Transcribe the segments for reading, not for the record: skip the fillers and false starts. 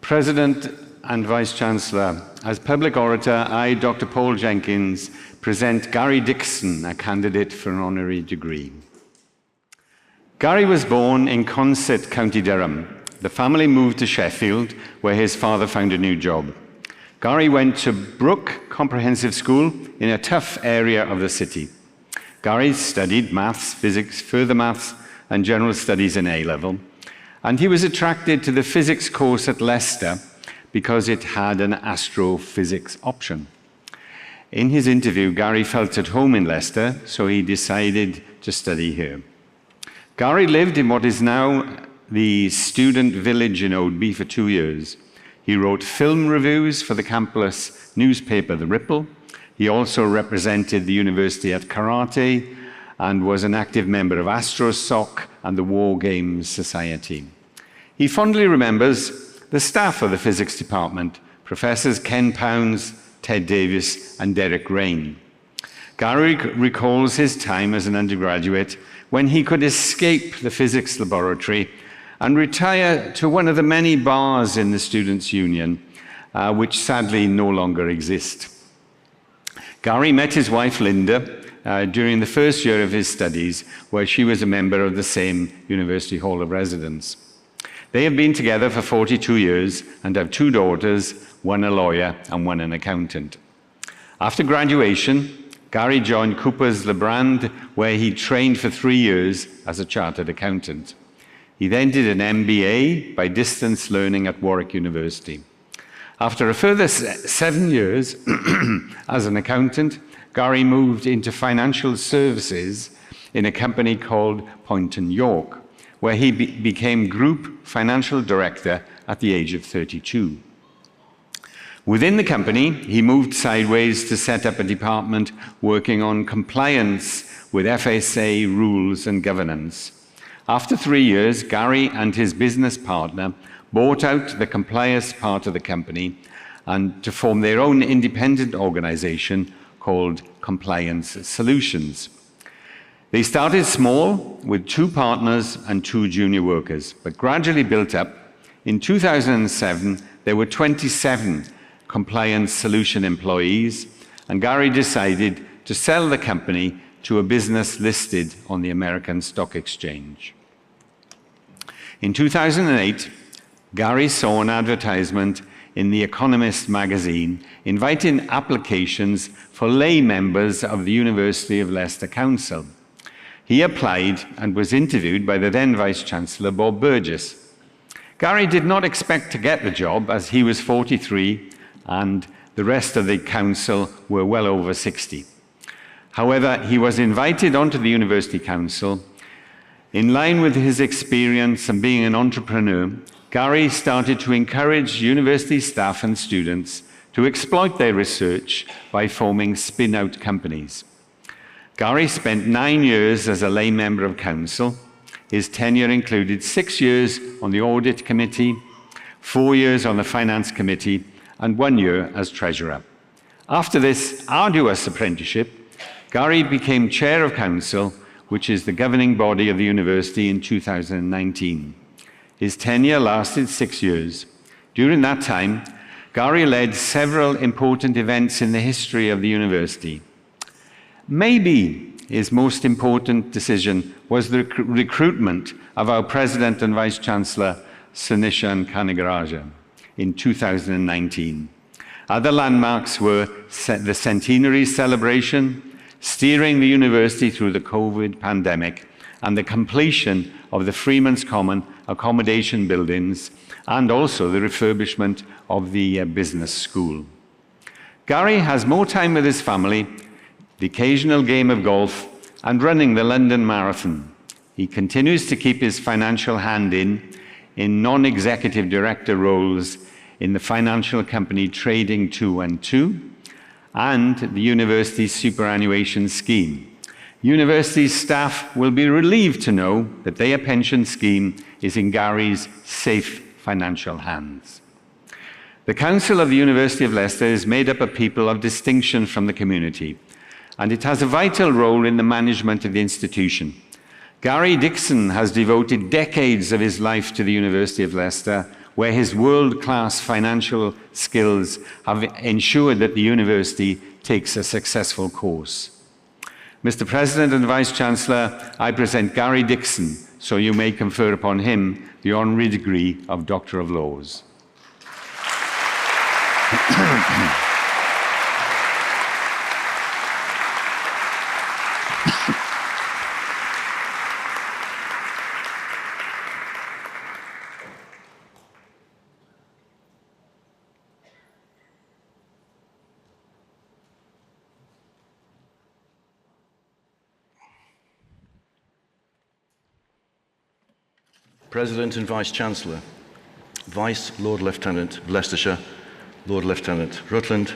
President and Vice-Chancellor, as public orator, I, Dr. Paul Jenkins, present Gary Dixon, a candidate for an honorary degree. Gary was born in Consett, County Durham. The family moved to Sheffield, where his father found a new job. Gary went to Brook Comprehensive School in a tough area of the city. Gary studied maths, physics, further maths, and general studies in A-level, and he was attracted to the physics course at Leicester because it had an astrophysics option. In his interview, Gary felt at home in Leicester, so he decided to study here. Gary lived in what is now the student village in Oadby for 2 years. He wrote film reviews for the campus newspaper, The Ripple. He also represented the university at karate and was an active member of AstroSoc and the War Games Society. He fondly remembers the staff of the physics department, Professors Ken Pounds, Ted Davis, and Derek Rain. Gary recalls his time as an undergraduate when he could escape the physics laboratory and retire to one of the many bars in the Students' Union, which sadly no longer exist. Gary met his wife, Linda, during the first year of his studies, where she was a member of the same University Hall of Residence. They have been together for 42 years and have 2 daughters, one a lawyer and one an accountant. After graduation, Gary joined Coopers Lebrand, where he trained for 3 years as a chartered accountant. He then did an MBA by distance learning at Warwick University. After a further 7 years as an accountant, Gary moved into financial services in a company called Poynton York, where he became Group Financial Director at the age of 32. Within the company, he moved sideways to set up a department working on compliance with FSA rules and governance. After 3 years, Gary and his business partner bought out the compliance part of the company and to form their own independent organization called Compliance Solutions. They started small with 2 partners and 2 junior workers, but gradually built up. In 2007, there were 27 compliance solution employees, and Gary decided to sell the company to a business listed on the American Stock Exchange. In 2008, Gary saw an advertisement in The Economist magazine inviting applications for lay members of the University of Leicester Council. He applied and was interviewed by the then Vice-Chancellor, Bob Burgess. Gary did not expect to get the job, as he was 43 and the rest of the council were well over 60. However, he was invited onto the University Council. In line with his experience and being an entrepreneur, Gary started to encourage university staff and students to exploit their research by forming spin-out companies. Gary spent 9 years as a lay member of council. His tenure included 6 years on the audit committee, 4 years on the finance committee, and 1 year as treasurer. After this arduous apprenticeship, Gary became chair of council, which is the governing body of the university, in 2019. His tenure lasted 6 years. During that time, Gary led several important events in the history of the university. Maybe his most important decision was the recruitment of our President and Vice-Chancellor, Sunishan Kanagaraja, in 2019. Other landmarks were the centenary celebration, steering the university through the COVID pandemic, and the completion of the Freeman's Common accommodation buildings, and also the refurbishment of the business school. Gary has more time with his family, the occasional game of golf, and running the London Marathon. He continues to keep his financial hand in non-executive director roles in the financial company Trading 212 and the university's superannuation scheme. University staff will be relieved to know that their pension scheme is in Gary's safe financial hands. The Council of the University of Leicester is made up of people of distinction from the community, and it has a vital role in the management of the institution. Gary Dixon has devoted decades of his life to the University of Leicester, where his world-class financial skills have ensured that the university takes a successful course. Mr. President and Vice-Chancellor, I present Gary Dixon, so you may confer upon him the honorary degree of Doctor of Laws. President and Vice-Chancellor, Vice Lord Lieutenant of Leicestershire, Lord Lieutenant Rutland,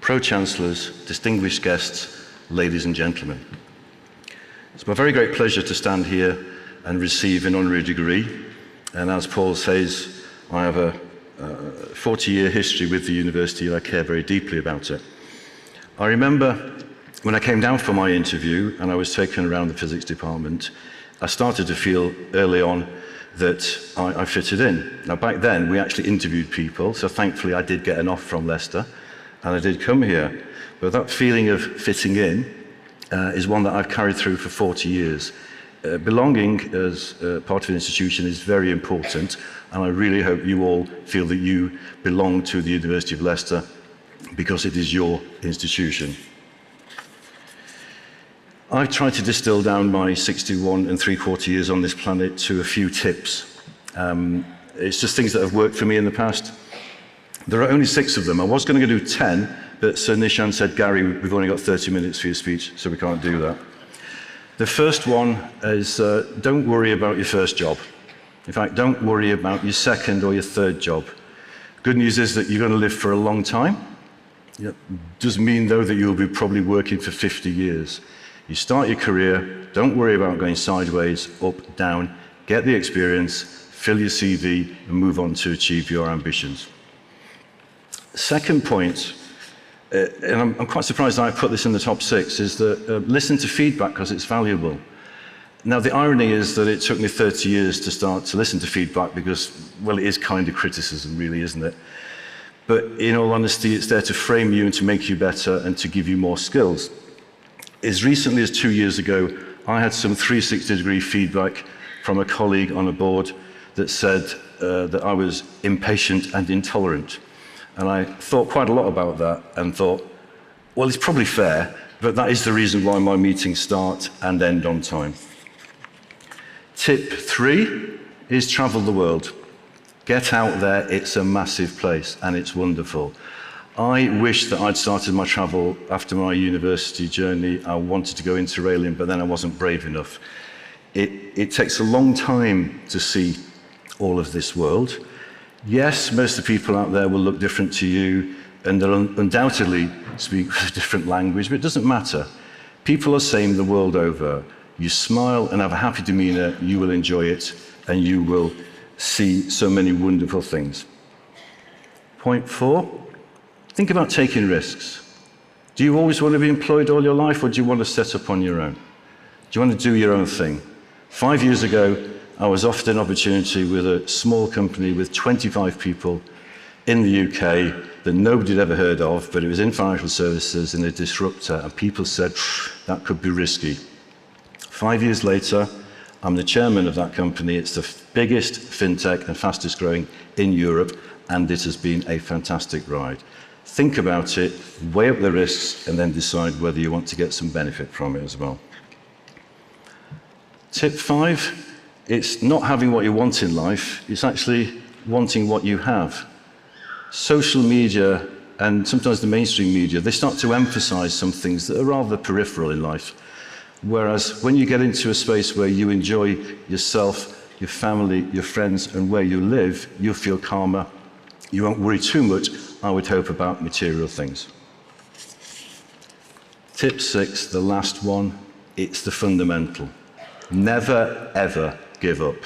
Pro-Chancellors, distinguished guests, ladies and gentlemen. It's my very great pleasure to stand here and receive an honorary degree. And as Paul says, I have a 40-year history with the university and I care very deeply about it. I remember when I came down for my interview and I was taken around the physics department, I started to feel early on that I fitted in. Now back then we actually interviewed people, so thankfully I did get an offer from Leicester and I did come here. But that feeling of fitting in is one that I've carried through for 40 years. Belonging as part of an institution is very important, and I really hope you all feel that you belong to the University of Leicester because it is your institution. I've tried to distill down my 61 3/4 years on this planet to a few tips. It's just things that have worked for me in the past. There are only 6 of them. I was going to do 10, but Sir Nishan said, Gary, we've only got 30 minutes for your speech, so we can't do that. The first one is don't worry about your first job. In fact, don't worry about your second or your third job. Good news is that you're going to live for a long time. It does mean, though, that you'll be probably working for 50 years. You start your career, don't worry about going sideways, up, down, get the experience, fill your CV, and move on to achieve your ambitions. Second point, and I'm quite surprised I put this in the top 6, is that listen to feedback because it's valuable. Now, the irony is that it took me 30 years to start to listen to feedback because, well, it is kind of criticism, really, isn't it? But in all honesty, it's there to frame you and to make you better and to give you more skills. As recently as 2 years ago, I had some 360-degree feedback from a colleague on a board that said that I was impatient and intolerant. And I thought quite a lot about that and thought, well, it's probably fair, but that is the reason why my meetings start and end on time. Tip 3 is travel the world. Get out there, it's a massive place and it's wonderful. I wish that I'd started my travel after my university journey. I wanted to go Interrailium, but then I wasn't brave enough. It takes a long time to see all of this world. Yes, most of the people out there will look different to you, and they'll undoubtedly speak a different language, but it doesn't matter. People are same the world over. You smile and have a happy demeanor, you will enjoy it, and you will see so many wonderful things. Point 4. Think about taking risks. Do you always want to be employed all your life, or do you want to set up on your own? Do you want to do your own thing? 5 years ago, I was offered an opportunity with a small company with 25 people in the UK that nobody had ever heard of, but it was in financial services in a disruptor, and people said, that could be risky. 5 years later, I'm the chairman of that company. It's the biggest fintech and fastest growing in Europe, and it has been a fantastic ride. Think about it, weigh up the risks, and then decide whether you want to get some benefit from it as well. Tip 5, it's not having what you want in life, it's actually wanting what you have. Social media and sometimes the mainstream media, they start to emphasize some things that are rather peripheral in life. Whereas when you get into a space where you enjoy yourself, your family, your friends, and where you live, you'll feel calmer. You won't worry too much, I would hope, about material things. Tip 6, the last one, it's the fundamental. Never, ever give up.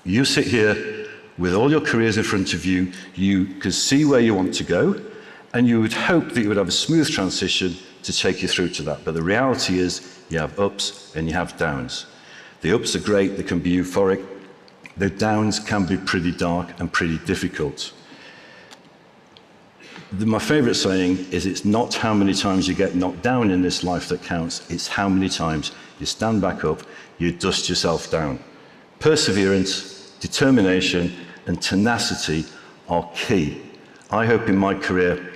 You sit here with all your careers in front of you, you can see where you want to go, and you would hope that you would have a smooth transition to take you through to that. But the reality is, you have ups and you have downs. The ups are great, they can be euphoric, The downs can be pretty dark and pretty difficult. My favorite saying is, it's not how many times you get knocked down in this life that counts, it's how many times you stand back up, you dust yourself down. Perseverance, determination, and tenacity are key. I hope in my career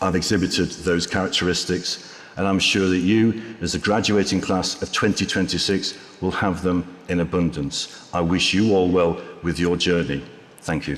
I've exhibited those characteristics, and I'm sure that you, as the graduating class of 2026, will have them in abundance. I wish you all well with your journey. Thank you.